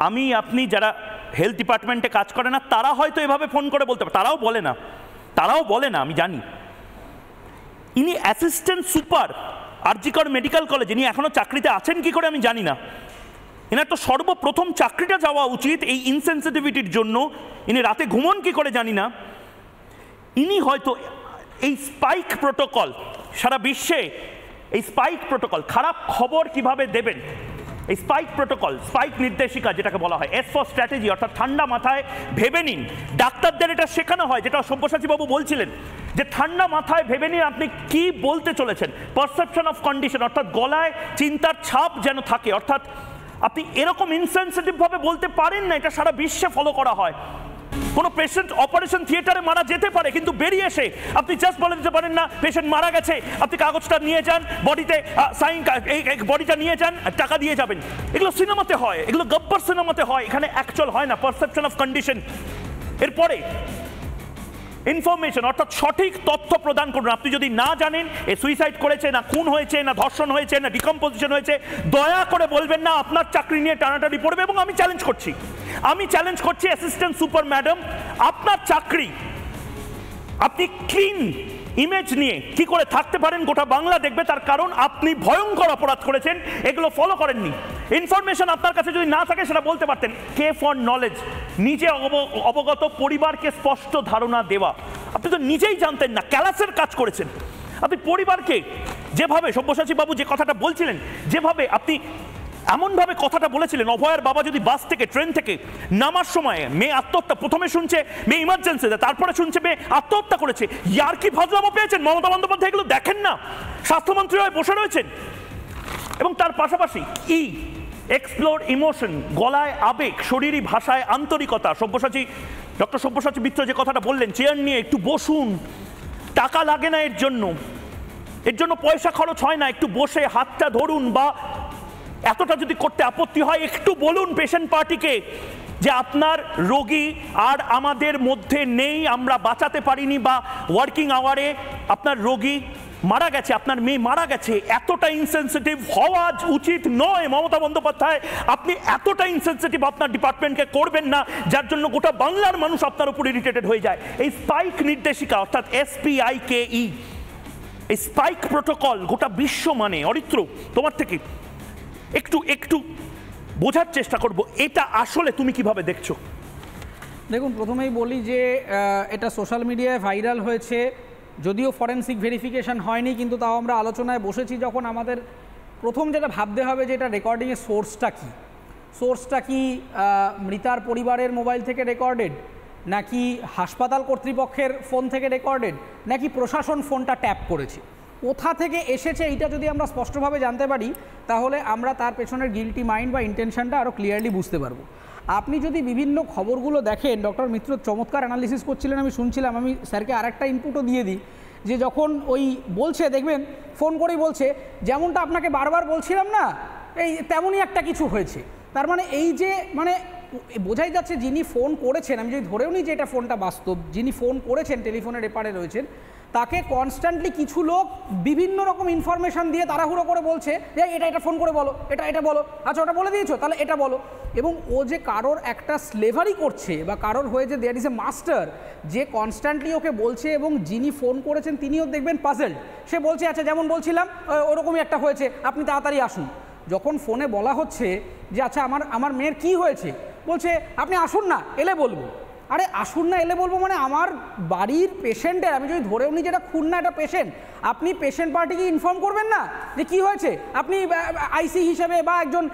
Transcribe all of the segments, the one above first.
আমি আপনি যারা হেলথ ডিপার্টমেন্টে কাজ করে না তারা হয়তো এভাবে ফোন করে বলতে পারে, তারাও বলে না আমি জানি। ইনি অ্যাসিস্ট্যান্ট সুপার আরজি কর মেডিকেল কলেজ, ইনি এখনো চাকরিতে আছেন কি করে আমি জানি না। এনার তো সর্বপ্রথম চাকরিটা যাওয়া উচিত এই ইনসেন্সিটিভিটির জন্য, ইনি রাতে ঘুমন কি করে জানি না। ইনি হয়তো এই স্পাইক প্রোটোকল, সারা বিশ্বে এই স্পাইক প্রোটোকল, খারাপ খবর কিভাবে দেবেন, এই স্পাইক প্রোটোকল, স্পাইক নির্দেশিকা যেটাকে বলা হয়, এস ফর স্ট্র্যাটেজি, অর্থাৎ ঠান্ডা মাথায় ভেবে নিন। ডাক্তারদের এটা শেখানো হয়, যেটা সব্যসাচী বাবু বলছিলেন, যে ঠান্ডা মাথায় ভেবে নিন আপনি কি বলতে চলেছেন। পারসেপশন অফ কন্ডিশন, অর্থাৎ গলায় চিন্তার ছাপ যেন থাকে, অর্থাৎ আপনি এরকম ইনসেন্সিটিভ ভাবে বলতে পারেন না। এটা সারা বিশ্বে ফলো করা হয়। কোনো পেশেন্ট অপারেশন থিয়েটারে মারা যেতে পারে, কিন্তু বেরিয়ে এসে আপনি জাস্ট বলে দিতে পারেন না পেশেন্ট মারা গেছে, আপনি কাগজটা নিয়ে যান, বডিতে সাইন, এই বডিটা নিয়ে যান, টাকা দিয়ে যাবেন। এগুলো সিনেমাতে হয়, এগুলো গব্বর সিনেমাতে হয়, এখানে অ্যাকচুয়াল হয় না। Perception of condition. এরপরে ইনফরমেশন, অর্থাৎ সঠিক তথ্য প্রদান করুন। আপনি যদি না জানেন এ সুইসাইড করেছে, না খুন হয়েছে, না ধর্ষণ হয়েছে, না ডিকম্পোজিশন হয়েছে, দয়া করে বলবেন না। আপনার চাকরি নিয়ে টানাটানি পড়বে। এবং আমি চ্যালেঞ্জ করছি অ্যাসিস্ট্যান্ট সুপার ম্যাডাম, আপনার চাকরি, আপনি ক্লিন ইমেজ নিয়ে কি করে থাকতে পারেন গোটা বাংলা দেখবে। তার কারণ আপনি ভয়ঙ্কর অপরাধ করেছেন, এগুলো ফলো করেননি। ইনফরমেশন আপনার কাছে যদি না থাকে সেটা বলতে পারতেন। কে ফর নলেজ, নিজে অবগত, পরিবারকে স্পষ্ট ধারণা দেওয়া। আপনি তো নিজেই জানতেন না, ক্যালাসের কাজ করেছেন। আপনি পরিবারকে যেভাবে, সব্যসাচী বাবু যে কথাটা বলছিলেন, যেভাবে আপনি এমনভাবে কথাটা বলেছিলেন, অভয়ার বাবা যদি বাস থেকে, ট্রেন থেকে নামার সময় মেয়ে আত্মহত্যা, প্রথমে শুনছে মেয়ে ইমার্জেন্সিতে, তারপরে শুনছে মেয়ে আত্মহত্যা করেছে, ইয়ার কি ভজলামো পেয়েছেন মমতা বন্দ্যোপাধ্যায়? এগুলো দেখেন না? স্বাস্থ্যমন্ত্রী হয়ে বসে রয়েছেন। এবং তার পাশাপাশি এক্সপ্লোর ইমোশন, গলায় আবেগ, শরীরী ভাষায় আন্তরিকতা। ডক্টর সব্যসাচী মিত্র যে কথাটা বললেন, চেয়ার নিয়ে একটু বসুন, টাকা লাগে না এর জন্য পয়সা খরচ হয় না, একটু বসে হাতটা ধরুন, বা এতটা যদি করতে আপত্তি হয় একটু বলুন পেশেন্ট পার্টিকে যে আপনার রোগী আর আমাদের মধ্যে নেই, আমরা বাঁচাতে পারিনি, বা ওয়ার্কিং আওয়ারে আপনার রোগী মারা গেছে, আপনার মেয়ে মারা গেছে। এতটা ইনসেনসিটিভ হওয়া উচিত নয় মমতা বন্দ্যোপাধ্যায়। আপনি এতটা ইনসেনসিটিভ আপনার ডিপার্টমেন্টকে করবেন না, যার জন্য গোটা বাংলার মানুষ আপনার উপর ইরিটেটেড হয়ে যায়। এই স্পাইক নির্দেশিকা, অর্থাৎ SPIKE, এই স্পাইক প্রোটোকল গোটা বিশ্ব মানে। অরিত্র, তোমার থেকে একটু বোঝার চেষ্টা করব, এটা আসলে তুমি কিভাবে দেখছো? দেখুন, প্রথমেই বলি যে এটা সোশ্যাল মিডিয়ায় ভাইরাল হয়েছে, যদিও ফরেনসিক ভেরিফিকেশন হয়নি, কিন্তু তাও আমরা আলোচনায় বসেছি যখন আমাদের প্রথম যেটা ভাবতে হবে যে এটা রেকর্ডিংয়ের সোর্সটা কি মৃতার পরিবারের মোবাইল থেকে রেকর্ডেড, নাকি হাসপাতাল কর্তৃপক্ষের ফোন থেকে রেকর্ডেড, নাকি প্রশাসন ফোনটা ট্যাপ করেছে। কোথা থেকে এসেছে এইটা যদি আমরা স্পষ্টভাবে জানতে পারি, তাহলে আমরা তার পেছনের গিল্টি মাইন্ড বা ইন্টেনশনটা আরও ক্লিয়ারলি বুঝতে পারবো। আপনি যদি বিভিন্ন খবরগুলো দেখেন, ডক্টর মিত্র চমৎকার অ্যানালিসিস করছিলেন, আমি শুনছিলাম। আমি স্যারকে আরেকটা ইনপুটও দিয়ে দিই, যে যখন ওই বলছে, দেখবেন ফোন করেই বলছে, যেমনটা আপনাকে বারবার বলছিলাম না, এই তেমনই একটা কিছু হয়েছে। তার মানে এই যে বোঝাই যাচ্ছে যিনি ফোন করেছেন, আমি যদি ধরেও নিই যে এটা ফোনটা বাস্তব, যিনি ফোন করেছেন, টেলিফোনের এপারে রয়েছেন, তাকে কনস্ট্যান্টলি কিছু লোক বিভিন্ন রকম ইনফরমেশান দিয়ে তাড়াহুড়ো করে বলছে যে এটা ফোন করে বলো, এটা বলো, আচ্ছা ওটা বলে দিয়েছো, তাহলে এটা বলো। এবং ও যে কারোর একটা স্লেভারি করছে, বা কারোর হয়ে যে দেয়ার ইজ এ মাস্টার যে কনস্ট্যান্টলি ওকে বলছে, এবং যিনি ফোন করেছেন তিনিও দেখবেন পাজেলড। সে বলছে আচ্ছা যেমন বলছিলাম ওরকমই একটা হয়েছে, আপনি তাড়াতাড়ি আসুন। যখন ফোনে বলা হচ্ছে যে আচ্ছা আমার মেয়ের কি হয়েছে, বলছে আপনি আসুন না, এলে বলবো। আরে আসুন না, এলে বলবো মানে আমার বাড়ির পেশেন্টের, আমি যদি ধরেও নিই যেটা খুন না, এটা পেশেন্ট, আপনি পেশেন্ট পার্টিকে ইনফর্ম করবেন না যে কি হয়েছে? আপনি আইসি হিসেবে বা একজন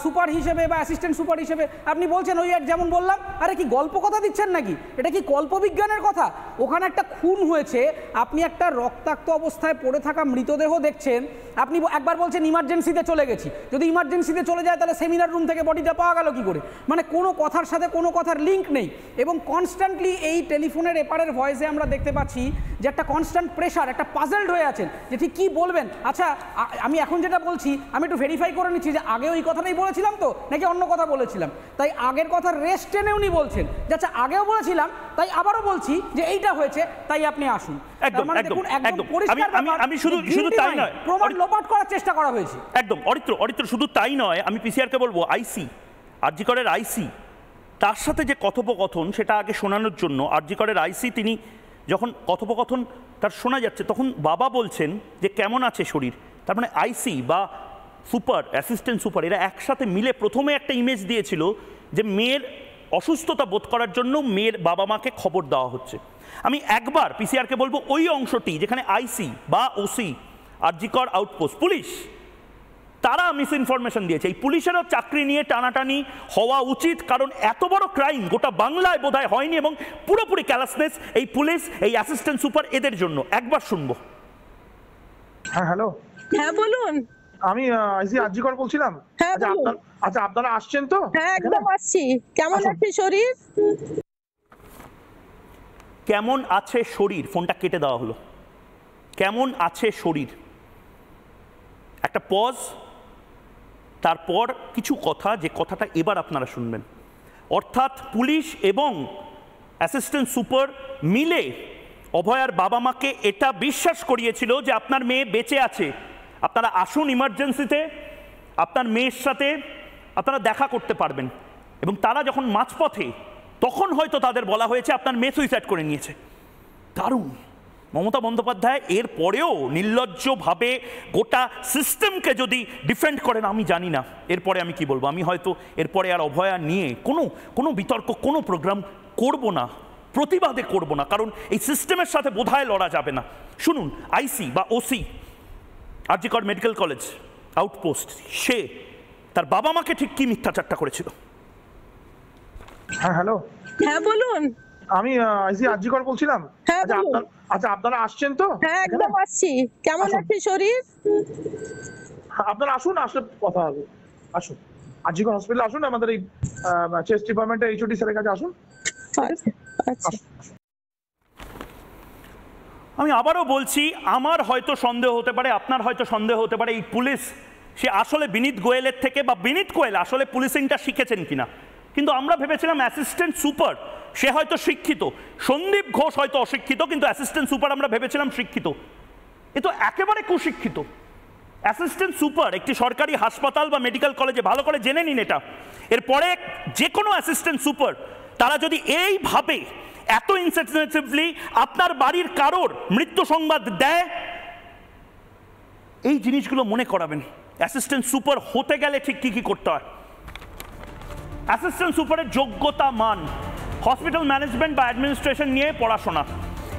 সুপার হিসেবে বা অ্যাসিস্ট্যান্ট সুপার হিসেবে আপনি বলছেন ওই যেমন বললাম। আরে কি গল্প কথা দিচ্ছেন নাকি? এটা কি কল্পবিজ্ঞানের কথা? ওখানে একটা খুন হয়েছে, আপনি একটা রক্তাক্ত অবস্থায় পড়ে থাকা মৃতদেহ দেখছেন, আপনি একবার বলছেন ইমার্জেন্সিতে চলে গেছি। যদি ইমার্জেন্সিতে চলে যায় তাহলে সেমিনার রুম থেকে বডিটা পাওয়া গেল কি করে? মানে কোনো কথার সাথে কোনো কথার লিঙ্ক নেই। এবং কনস্ট্যান্টলি এই টেলিফোনের এপারের ভয়েসে আমরা দেখতে পাচ্ছি যে একটা কনস্ট্যান্ট প্রেশার, একটা পাজলড হয়ে আছেন যে ঠিক কী বলবেন। আচ্ছা আমি এখন যেটা বলছি আমি একটু ভেরিফাই করে নিচ্ছি যে আগে ওই কথাটাই বলেছিলাম তো, নাকি অন্য কথা বলেছিলাম। তাই আগের কথার রেস্ট টেনে উনি বলছেন যে আচ্ছা আগেও বলেছিলাম, তাই আবারও বলছি যে এইটা হয়েছে, তাই আপনি আসুন। আমি শুধু তাই নয়, প্রমাণ লোপাট করার চেষ্টা করা হয়েছে। একদম অরিত্র, শুধু তাই নয়, আমি পিসিআরকে বলবো জি করের আইসি তার সাথে যে কথোপকথন সেটা আগে শোনানোর জন্য জি করের আইসি তিনি যখন কথোপকথন তার শোনা যাচ্ছে তখন বাবা বলছেন যে কেমন আছে শরীর, তার মানে আইসি বা সুপার, অ্যাসিস্ট্যান্ট সুপার এরা একসাথে মিলে প্রথমে একটা ইমেজ দিয়েছিল যে মেয়ের অসুস্থতা বোধ করার জন্য মেয়ের বাবা মাকে খবর দেওয়া হচ্ছে। আমি একবার পিসিআরকে বলবো ওই অংশটি যেখানে আইসি বা ওসি জি কর আউটপোস্ট পুলিশ তারা মিস ইনফরমেশন দিয়েছে, এই পুলিশেরও চাকরি নিয়ে টানাটানি হওয়া উচিত, কারণ এত বড় ক্রাইম গোটা বাংলায় বোধহয় হয়নি এবং পুরোপুরি ক্যালাসনেস এই পুলিশ, এই অ্যাসিস্ট্যান্ট সুপার এদের জন্য। একবার শুনবো। হ্যাঁ হ্যালো, হ্যাঁ বলুন। আমি আইসি জি কর বলছিলাম। হ্যাঁ বলুন। আচ্ছা আপনারা আসছেন তো? হ্যাঁ একদম আসছি। কেমন আছে শরীর? কেমন আছে শরীর, ফোনটা কেটে দেওয়া হলো। কেমন আছে শরীর, একটা পজ, তারপর কিছু কথা, যে কথাটা এবার আপনারা শুনবেন। অর্থাৎ পুলিশ এবং অ্যাসিস্ট্যান্ট সুপার মিলে অভয়ার বাবা মাকে এটা বিশ্বাস করিয়েছিল যে আপনার মেয়ে বেঁচে আছে, আপনারা আসুন ইমার্জেন্সিতে, আপনার মেয়ের সাথে আপনারা দেখা করতে পারবেন। এবং তারা যখন মাঝপথে, তখন হয়তো তাদের বলা হয়েছে আপনার মেয়ে সুইসাইড করে নিয়েছে। দারুণ। মমতা বন্দ্যোপাধ্যায় এর পরেও নির্লজ্জভাবে গোটা সিস্টেমকে যদি ডিফেন্ড করেন, আমি জানি না এরপরে আমি কি বলবো। আমি হয়তো এরপরে আর অভয়া নিয়ে কোনো বিতর্ক, কোনো প্রোগ্রাম করব না, প্রতিবাদে করব না, কারণ এই সিস্টেমের সাথে বোধহয় লড়া যাবে না। শুনুন আইসি বা ওসি জি কর মেডিকেল কলেজ আউটপোস্ট, সে তার বাবা মাকে ঠিক কি মিথ্যাচারটা করেছিল। হ্যাঁ হ্যালো, হ্যাঁ বলুন। আমি আইসি জি কর বলছিলাম। হ্যাঁ বলুন। আচ্ছা আপনারা আসছেন তো? হ্যাঁ একদম আসছি। কেমন আছে শরীর? আপনারা আসুন, আসলে কথা হবে। আসুন জি কর হসপিটালে আসুন, আমাদের এই চেস্ট ডিপার্টমেন্টের এইচওডি স্যারের কাছে আসুন। আচ্ছা। আমি আবারও বলছি, আমার হয়তো সন্দেহ হতে পারে, আপনার হয়তো সন্দেহ হতে পারে এই পুলিশ সে আসলে বিনীত গোয়েলের থেকে, বা বিনীত গোয়েল আসলে পুলিশিংটা শিখেছেন কিনা। কিন্তু আমরা ভেবেছিলাম অ্যাসিস্ট্যান্ট সুপার সে হয়তো শিক্ষিত, সন্দীপ ঘোষ হয়তো অশিক্ষিত, কিন্তু অ্যাসিস্ট্যান্ট সুপার আমরা ভেবেছিলাম শিক্ষিত। এ তো একেবারে কুশিক্ষিত। অ্যাসিস্ট্যান্ট সুপার একটি সরকারি হাসপাতাল বা মেডিকেল কলেজে, ভালো করে জেনে নিন এটা, এরপরে যে কোনো অ্যাসিস্ট্যান্ট সুপার তারা যদি এইভাবে এত ইনসেনসিটিভলি আপনার বাড়ির কারোর মৃত্যু সংবাদ দেয়, এই জিনিসগুলো মনে করাবেন। অ্যাসিস্ট্যান্ট সুপার হতে গেলে ঠিক কী কী করতে হয়। অ্যাসিস্ট্যান্ট সুপারের যোগ্যতা, মান, হসপিটাল ম্যানেজমেন্ট বা অ্যাডমিনিস্ট্রেশন নিয়ে পড়াশোনা।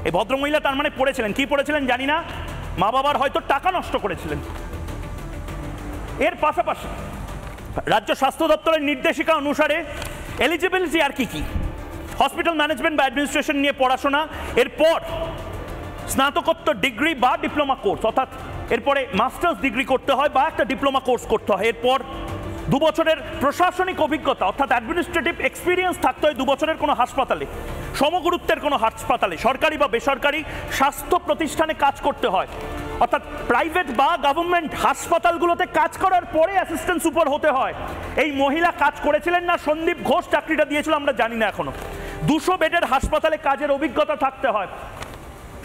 এই ভদ্রমহিলা তার মানে পড়েছিলেন, কি পড়েছিলেন জানি না, মা বাবার হয়তো টাকা নষ্ট করেছিলেন। এর পাশাপাশি রাজ্য স্বাস্থ্য দপ্তরের নির্দেশিকা অনুসারে এলিজিবিলিটি আর কি কি, হসপিটাল ম্যানেজমেন্ট বা অ্যাডমিনিস্ট্রেশন নিয়ে পড়াশোনা, এরপর স্নাতকোত্তর ডিগ্রি বা ডিপ্লোমা কোর্স, অর্থাৎ এরপরে মাস্টার্স ডিগ্রি করতে হয় বা একটা ডিপ্লোমা কোর্স করতে হয়, এরপর 2 বছরের প্রশাসনিক অভিজ্ঞতা অর্থাৎ অ্যাডমিনিস্ট্রেটিভ এক্সপিরিয়েন্স থাকতে হয় 2 বছরের কোনো হাসপাতালে, সমগুরুত্বের কোনো হাসপাতালে, সরকারি বা বেসরকারি স্বাস্থ্য প্রতিষ্ঠানে কাজ করতে হয়, অর্থাৎ প্রাইভেট বা গভর্নমেন্ট হাসপাতালগুলোতে কাজ করার পরে অ্যাসিস্ট্যান্ট সুপার হতে হয়। এই মহিলা কাজ করেছিলেন না, সন্দীপ ঘোষ চাকরিটা দিয়েছিল আমরা জানি না এখনো। 200 বেডের হাসপাতালে কাজের অভিজ্ঞতা থাকতে হয়।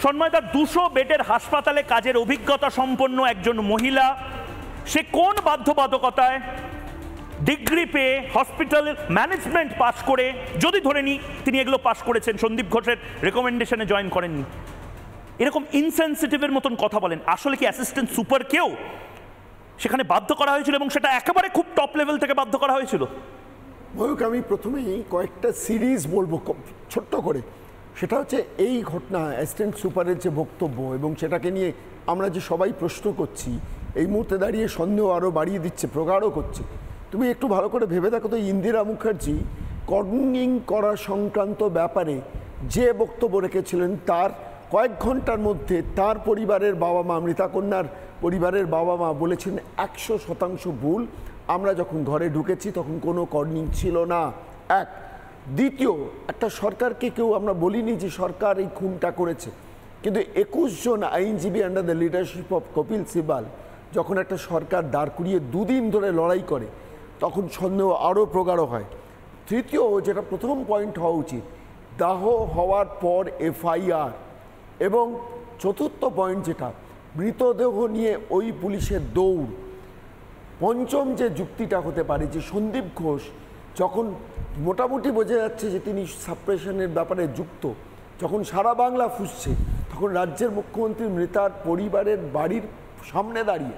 সন্ময়দা, 200 বেডের হাসপাতালে কাজের অভিজ্ঞতা সম্পন্ন একজন মহিলা, সে কোন বাধ্যবাধকতায় ডিগ্রি পেয়ে হসপিটাল ম্যানেজমেন্ট পাস করে, যদি ধরে নিই তিনি এগুলো পাস করেছেন, সন্দীপ ঘোষের রেকমেন্ডেশনে জয়েন করেননি, এরকম ইনসেনসিটিভের মতন কথা বলেন। আসলে কি অ্যাসিস্ট্যান্ট সুপারকেও সেখানে বাধ্য করা হয়েছিল এবং সেটা একেবারে খুব টপ লেভেল থেকে বাধ্য করা হয়েছিল? ময়ূক, আমি প্রথমেই কয়েকটা সিরিজ বলবো ছোট্ট করে। সেটা হচ্ছে এই ঘটনা, অ্যাসিস্ট্যান্ট সুপারের যে বক্তব্য এবং সেটাকে নিয়ে আমরা যে সবাই প্রশ্ন করছি, এই মুহূর্তে দাঁড়িয়ে সন্দেহ আরও বাড়িয়ে দিচ্ছে, প্রগাঢ় করছে। তুমি একটু ভালো করে ভেবে দেখো তো, ইন্দিরা মুখার্জি কর্নিং করা সংক্রান্ত ব্যাপারে যে বক্তব্য রেখেছিলেন, তার কয়েক ঘন্টার মধ্যে তার পরিবারের বাবা মা, মৃতা কন্যার পরিবারের বাবা মা বলেছেন 100% ভুল, আমরা যখন ঘরে ঢুকেছি তখন কোনো কর্নিং ছিল না। এক। দ্বিতীয়, একটা সরকারকে কেউ আমরা বলিনি যে সরকার এই খুনটা করেছে, কিন্তু 21 জন আইনজীবী under the leadership of Kapil Sibal যখন একটা সরকার দাঁড় করিয়ে 2 দিন ধরে লড়াই করে, তখন সন্দেহ আরও প্রগাঢ় হয়। তৃতীয়, যেটা প্রথম পয়েন্ট হওয়া উচিত, দাহ হওয়ার পর এফআইআর, এবং চতুর্থ পয়েন্ট যেটা, মৃতদেহ নিয়ে ওই পুলিশের দৌড়। পঞ্চম যে যুক্তিটা হতে পারে যে সন্দীপ ঘোষ যখন মোটামুটি বোঝা যাচ্ছে যে তিনি সাপ্রেশনের ব্যাপারে যুক্ত, যখন সারা বাংলা ফুঁসছে, তখন রাজ্যের মুখ্যমন্ত্রী মৃতার পরিবারের বাড়ির সামনে দাঁড়িয়ে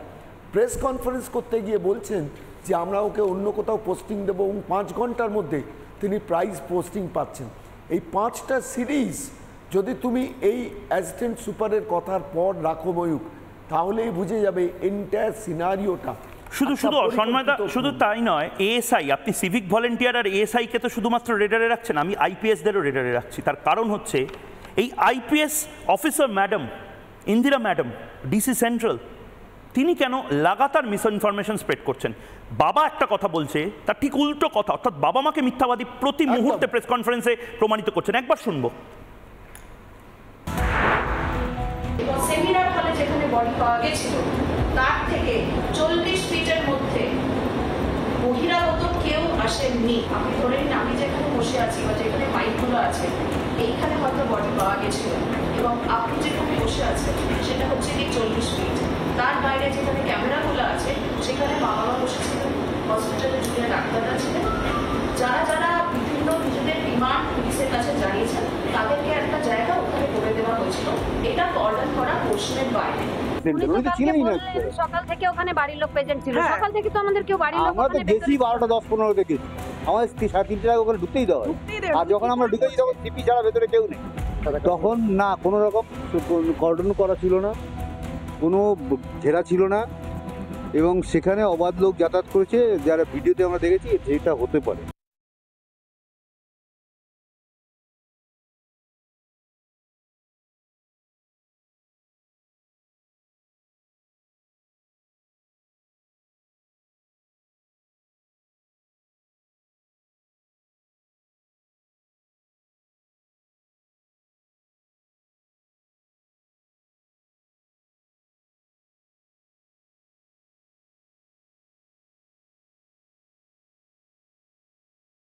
প্রেস কনফারেন্স করতে গিয়ে বলছেন যে আমরা ওকে অন্য কোথাও পোস্টিং দেবো, এবং 5 ঘন্টার মধ্যে তিনি প্রাইজ পোস্টিং পাচ্ছেন। এই 5টা সিরিজ যদি তুমি এই অ্যাসিস্ট্যান্ট সুপারের কথার পর রাখো ময়ূক, তাহলেই বুঝে যাবে এন্টায়ার সিনারিওটা। শুধু সন্ময়দা, শুধু তাই নয়, এএসআই, আপনি সিভিক ভলেন্টিয়ার আর এএসআইকে তো শুধুমাত্র রেডারে রাখছেন, আমি আইপিএসদেরও রেডারে রাখছি। তার কারণ হচ্ছে এই IPS officer madam Indira madam, DC central, তিনি কেন লাগাতার মিসইনফরমেশন স্প্রেড করছেন? বাবা একটা কথা বলছে, তার ঠিক উল্টো কথা, অর্থাৎ বাবা মাকে মিথ্যাবাদী প্রতি মুহূর্তে প্রেস কনফারেন্সে প্রমাণিত করছেন। একবার শুনবো। সেমিনার হলে যেখানে বডি পাওয়া গেছিল তার থেকে 40 ফিটের মধ্যে বহিরাগত কেউ আসেননি। আপনি ধরে নিন আমি যেখানে বসে আছি বা যেখানে মাইকগুলো আছে এইখানে হয়তো বডি পাওয়া গেছিল, এবং আপনি যেখানে বসে আছেন সেটা হচ্ছে কি 40 ফিট। তার বাইরে যেখানে ক্যামেরাগুলো আছে সেখানে মা বাবা বসেছিলেন, হসপিটালে জুড়ে ডাক্তাররা ছিলেন, যারা যারা বিভিন্ন নিজেদের ডিমান্ড পুলিশের কাছে জানিয়েছেন তাদেরকে একটা জায়গা ওখানে করে দেওয়া হয়েছিল। এটা অর্ডার করা পোর্শনের বাইরে। সকাল থেকে ওখানে বাড়ির লোক প্রেজেন্ট ছিল, সকাল থেকে তো আমাদের কেউ বাড়ির লোক, আমরা তো গেছি 12টা 10-15 থেকে, আমাদের 3:30 টাকা ওখানে ঢুকতেই দেওয়া হয়। আর যখন আমরা ঢুকেছি তখন সিপি ছাড়া ভেতরে কেউ নেই। তখন না কোনো রকম কর্ডন করা ছিল না, কোনো ঘেরা ছিল না, এবং সেখানে অবাধ লোক যাতায়াত করেছে, যারা ভিডিওতে আমরা দেখেছি যেটা হতে পারে।